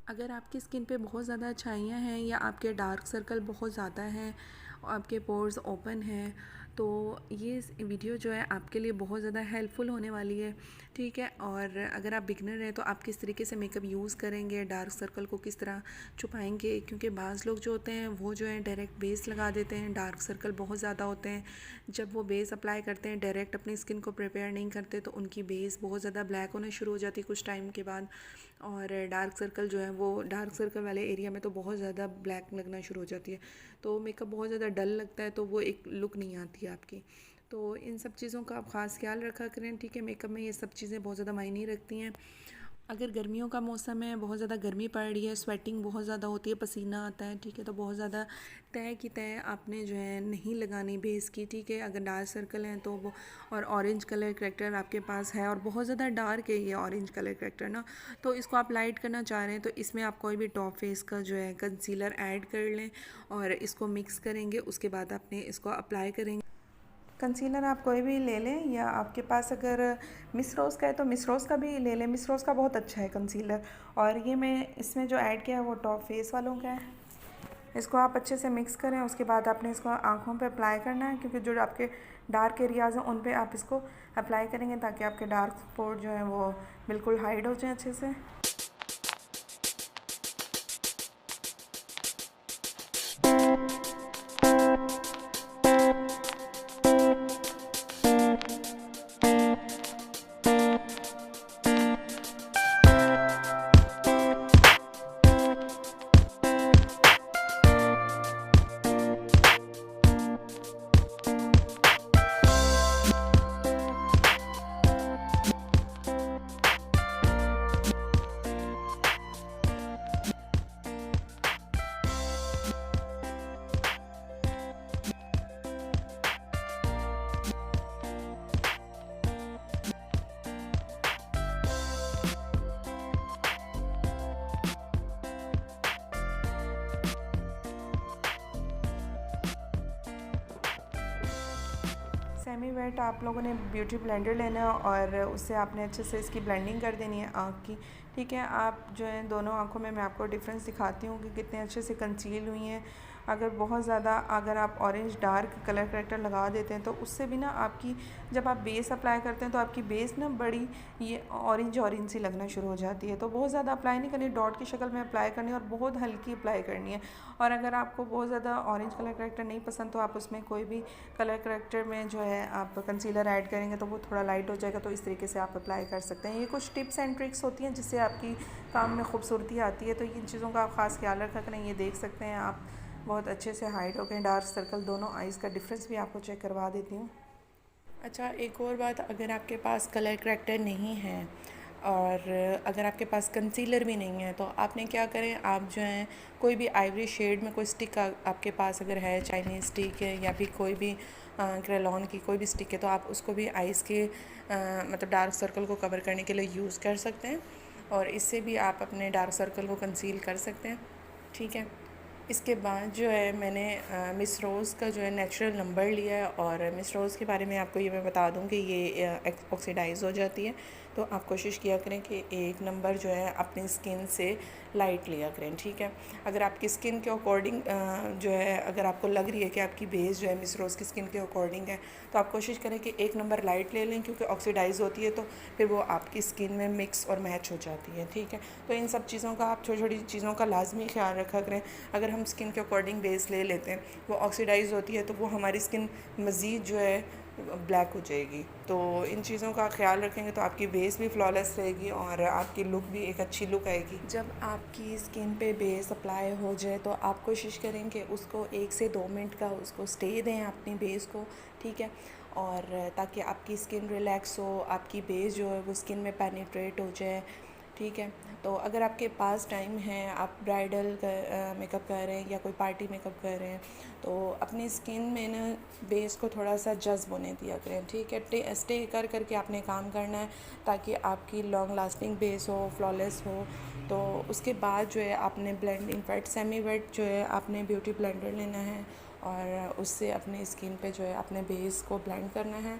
अगर आपकी स्किन पे बहुत ज़्यादा छाइयाँ हैं या आपके डार्क सर्कल बहुत ज़्यादा हैं और आपके पोर्स ओपन हैं, तो ये वीडियो जो है आपके लिए बहुत ज़्यादा हेल्पफुल होने वाली है। ठीक है, और अगर आप बिगनर हैं तो आप किस तरीके से मेकअप यूज़ करेंगे, डार्क सर्कल को किस तरह छुपाएंगे, क्योंकि बाज़ लोग जो होते हैं वो जो है डायरेक्ट बेस लगा देते हैं, डार्क सर्कल बहुत ज़्यादा होते हैं। जब वो बेस अप्लाई करते हैं डायरेक्ट अपनी स्किन को प्रिपेयर नहीं करते तो उनकी बेस बहुत ज़्यादा ब्लैक होना शुरू हो जाती है कुछ टाइम के बाद। और डार्क सर्कल जो है वो डार्क सर्कल वाले एरिया में तो बहुत ज़्यादा ब्लैक लगना शुरू हो जाती है, तो मेकअप बहुत ज़्यादा डल लगता है, तो वो एक लुक नहीं आती है आपकी। तो इन सब चीज़ों का आप ख़ास ख्याल रखा करें। ठीक है, मेकअप में ये सब चीज़ें बहुत ज़्यादा मायने रखती हैं। अगर गर्मियों का मौसम है, बहुत ज़्यादा गर्मी पड़ रही है, स्वेटिंग बहुत ज़्यादा होती है, पसीना आता है, ठीक है, तो बहुत ज़्यादा तय की तय आपने जो है नहीं लगानी बेस की। ठीक है, अगर डार्क सर्कल हैं तो वो, और ऑरेंज कलर करेक्टर आपके पास है और बहुत ज़्यादा डार्क है ये ऑरेंज कलर करेक्टर ना, तो इसको आप लाइट करना चाह रहे हैं तो इसमें आप कोई भी टॉप फेस का जो है कंसीलर ऐड कर लें और इसको मिक्स करेंगे, उसके बाद आपने इसको अप्लाई करेंगे। कंसीलर आप कोई भी ले लें, या आपके पास अगर मिस रोज़ का है तो मिस रोज़ का भी ले लें, मिस रोज़ का बहुत अच्छा है कंसीलर। और ये मैं इसमें जो ऐड किया है वो टॉप फेस वालों का है। इसको आप अच्छे से मिक्स करें, उसके बाद आपने इसको आँखों पे अप्लाई करना है, क्योंकि जो आपके डार्क एरियाज़ हैं उन पे आप इसको अप्लाई करेंगे ताकि आपके डार्क स्पॉट जो हैं वो बिल्कुल हाइड हो जाए अच्छे से। सेमी वेट आप लोगों ने ब्यूटी ब्लेंडर लेना है और उससे आपने अच्छे से इसकी ब्लेंडिंग कर देनी है आँख की। ठीक है, आप जो है दोनों आँखों में मैं आपको डिफरेंस दिखाती हूँ कि कितने अच्छे से कंसील हुई हैं। अगर बहुत ज़्यादा अगर आप ऑरेंज डार्क कलर करेक्टर लगा देते हैं तो उससे भी ना आपकी, जब आप बेस अप्लाई करते हैं तो आपकी बेस ना बड़ी ये ऑरेंज ऑरेंज सी लगना शुरू हो जाती है। तो बहुत ज़्यादा अप्लाई नहीं करनी, डॉट की शक्ल में अप्लाई करनी है और बहुत हल्की अप्लाई करनी है। और अगर आपको बहुत ज़्यादा ऑरेंज कलर करेक्टर नहीं पसंद तो आप उसमें कोई भी कलर करेक्टर में जो है आप कंसीलर ऐड करेंगे तो वो थोड़ा लाइट हो जाएगा, तो इस तरीके से आप अप्लाई कर सकते हैं। ये कुछ टिप्स एंड ट्रिक्स होती हैं जिससे आपकी काम में खूबसूरती आती है, तो इन चीज़ों का आप ख़ास ख्याल रखा करें। ये देख सकते हैं आप बहुत अच्छे से हाइड हो गए डार्क सर्कल, दोनों आइज़ का डिफरेंस भी आपको चेक करवा देती हूँ। अच्छा, एक और बात, अगर आपके पास कलर करेक्टर नहीं है और अगर आपके पास कंसीलर भी नहीं है तो आपने क्या करें, आप जो है कोई भी आइवरी शेड में कोई स्टिक आपके पास अगर है, चाइनीज़ स्टिक है या फिर कोई भी क्रेलॉन की कोई भी स्टिक है, तो आप उसको भी आइज़ के मतलब डार्क सर्कल को कवर करने के लिए यूज़ कर सकते हैं और इससे भी आप अपने डार्क सर्कल को कंसील कर सकते हैं। ठीक है, इसके बाद जो है मैंने मिस रोज़ का जो है नेचुरल नंबर लिया है, और मिस रोज़ के बारे में आपको ये मैं बता दूं कि ये ऑक्सीडाइज़ हो जाती है, तो आप कोशिश किया करें कि एक नंबर जो है अपनी स्किन से लाइट लिया करें। ठीक है, अगर आपकी स्किन के अकॉर्डिंग जो है, अगर आपको लग रही है कि आपकी बेस जो है मिस रोज़ की स्किन के अकॉर्डिंग है, तो आप कोशिश करें कि एक नंबर लाइट ले लें, क्योंकि ऑक्सीडाइज़ होती है तो फिर वो आपकी स्किन में मिक्स और मैच हो जाती है। ठीक है, तो इन सब चीज़ों का आप छोटी छोटी चीज़ों का लाजमी ख्याल रखा करें। अगर हम स्किन के अकॉर्डिंग बेस ले लेते हैं, वो ऑक्सीडाइज़ होती है तो वो हमारी स्किन मज़ीद जो है ब्लैक हो जाएगी। तो इन चीज़ों का ख्याल रखेंगे तो आपकी बेस भी फ्लॉलेस रहेगी और आपकी लुक भी एक अच्छी लुक आएगी। जब आपकी स्किन पे बेस अप्लाई हो जाए तो आप कोशिश करें कि उसको 1 से 2 मिनट का उसको स्टे दें अपनी बेस को। ठीक है, और ताकि आपकी स्किन रिलैक्स हो, आपकी बेस जो है वो स्किन में पेनिट्रेट हो जाए। ठीक है, तो अगर आपके पास टाइम है, आप ब्राइडल मेकअप कर रहे हैं या कोई पार्टी मेकअप कर रहे हैं, तो अपनी स्किन में ना बेस को थोड़ा सा जज्ब होने दिया करें। ठीक है, स्टे कर करके आपने काम करना है ताकि आपकी लॉन्ग लास्टिंग बेस हो, फ्लॉलेस हो। तो उसके बाद जो है आपने ब्लेंडिंग वेट, सेमी वेट जो है आपने ब्यूटी ब्लेंडर लेना है और उससे अपनी स्किन पे जो है अपने बेस को ब्लेंड करना है।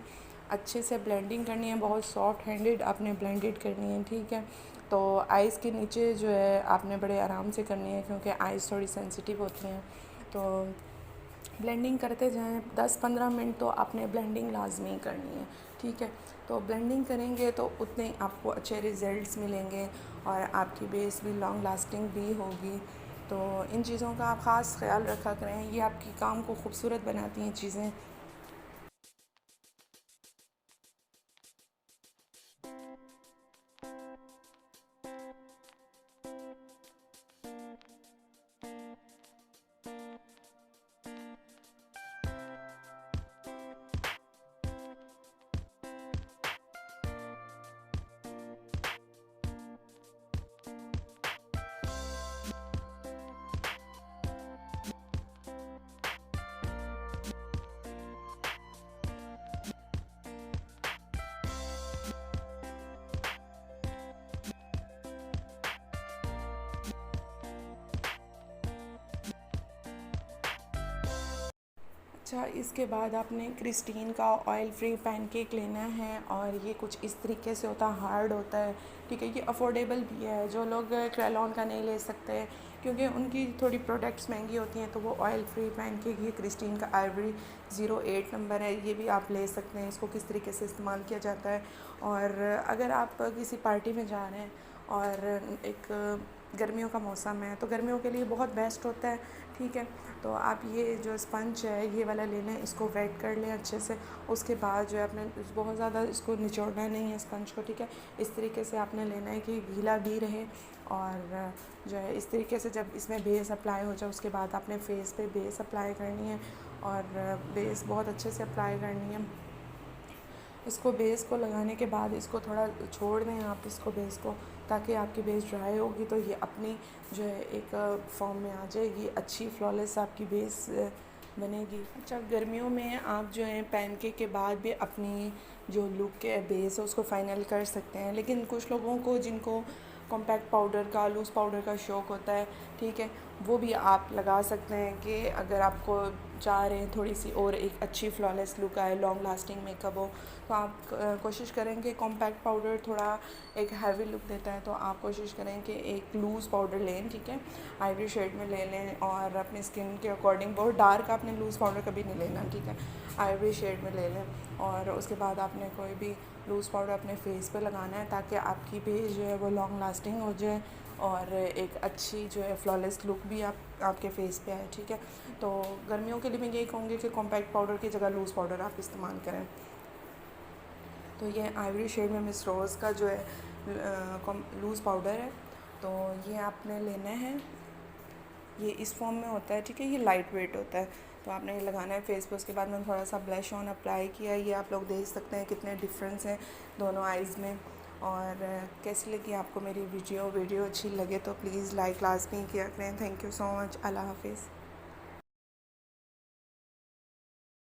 अच्छे से ब्लेंडिंग करनी है, बहुत सॉफ्ट हैंडेड आपने ब्लेंडेड करनी है। ठीक है, तो आइज़ के नीचे जो है आपने बड़े आराम से करनी है, क्योंकि आइज़ थोड़ी सेंसिटिव होती हैं। तो ब्लेंडिंग करते जाएं, 10-15 मिनट तो आपने ब्लेंडिंग लाजमी करनी है, ठीक है। तो ब्लेंडिंग करेंगे तो उतने आपको अच्छे रिज़ल्ट्स मिलेंगे और आपकी बेस भी लॉन्ग लास्टिंग भी होगी। तो इन चीज़ों का आप ख़ास ख्याल रखा करें, ये आपकी काम को खूबसूरत बनाती हैं चीज़ें। अच्छा, इसके बाद आपने क्रिस्टीन का ऑयल फ्री पैनकेक लेना है और ये कुछ इस तरीके से होता है, हार्ड होता है, ठीक है। ये अफोर्डेबल भी है, जो लोग क्रेलॉन का नहीं ले सकते क्योंकि उनकी थोड़ी प्रोडक्ट्स महंगी होती हैं, तो वो ऑयल फ्री पैनकेक, ये क्रिस्टीन का आइवरी 08 नंबर है, ये भी आप ले सकते हैं। इसको किस तरीके से इस्तेमाल किया जाता है, और अगर आप किसी पार्टी में जा रहे हैं और एक गर्मियों का मौसम है तो गर्मियों के लिए बहुत बेस्ट होता है, ठीक है। तो आप ये जो स्पंज है ये वाला ले लें, इसको वेट कर लें अच्छे से। उसके बाद जो है आपने बहुत ज़्यादा इसको निचोड़ना नहीं है स्पंज को, ठीक है। इस तरीके से आपने लेना है कि गीला भी रहे, और जो है इस तरीके से जब इसमें बेस अप्लाई हो जाए उसके बाद आपने फेस पे बेस अप्लाई करनी है, और बेस बहुत अच्छे से अप्लाई करनी है। इसको बेस को लगाने के बाद इसको थोड़ा छोड़ दें आप इसको बेस को, ताकि आपकी बेस ड्राई होगी तो ये अपनी जो है एक फॉर्म में आ जाएगी, अच्छी फ्लॉलेस आपकी बेस बनेगी। अच्छा, गर्मियों में आप जो है पैनकेक के बाद भी अपनी जो लुक है बेस है उसको फाइनल कर सकते हैं, लेकिन कुछ लोगों को जिनको कॉम्पैक्ट पाउडर का, लूज़ पाउडर का शौक़ होता है, ठीक है, वो भी आप लगा सकते हैं कि अगर आपको चाह रहे हैं थोड़ी सी और एक अच्छी फ्लॉलेस लुक आए, लॉन्ग लास्टिंग मेकअप हो, तो आप कोशिश करें कि कॉम्पैक्ट पाउडर थोड़ा एक हैवी लुक देता है, तो आप कोशिश करें कि एक लूज़ पाउडर लें, ठीक है, आइवरी शेड में ले लें, और अपनी स्किन के अकॉर्डिंग बहुत डार्क आपने लूज़ पाउडर कभी नहीं लेना, ठीक है, आइवरी शेड में ले लें। और उसके बाद आपने कोई भी लूज़ पाउडर अपने फेस पे लगाना है, ताकि आपकी बेस जो है वो लॉन्ग लास्टिंग हो जाए और एक अच्छी जो है फ्लॉलेस लुक भी आपके फेस पे आए, ठीक है। तो गर्मियों के लिए मैं यही कहूँगी कि कॉम्पैक्ट पाउडर की जगह लूज़ पाउडर आप इस्तेमाल करें। तो ये आइवरी शेड में मिस रोज़ का जो है लूज़ पाउडर है, तो ये आपने लेना है। ये इस फॉर्म में होता है, ठीक है, ये लाइट वेट होता है, तो आपने ये लगाना है फेस पे। उसके बाद मैंने थोड़ा सा ब्लश ऑन अप्लाई किया, ये आप लोग देख सकते हैं कितने डिफरेंस हैं दोनों आइज़ में। और कैसी लगी आपको मेरी वीडियो अच्छी लगे तो प्लीज़ लाइक लाजमी किया करें। Thank you so much. अल्लाह हाफिज़।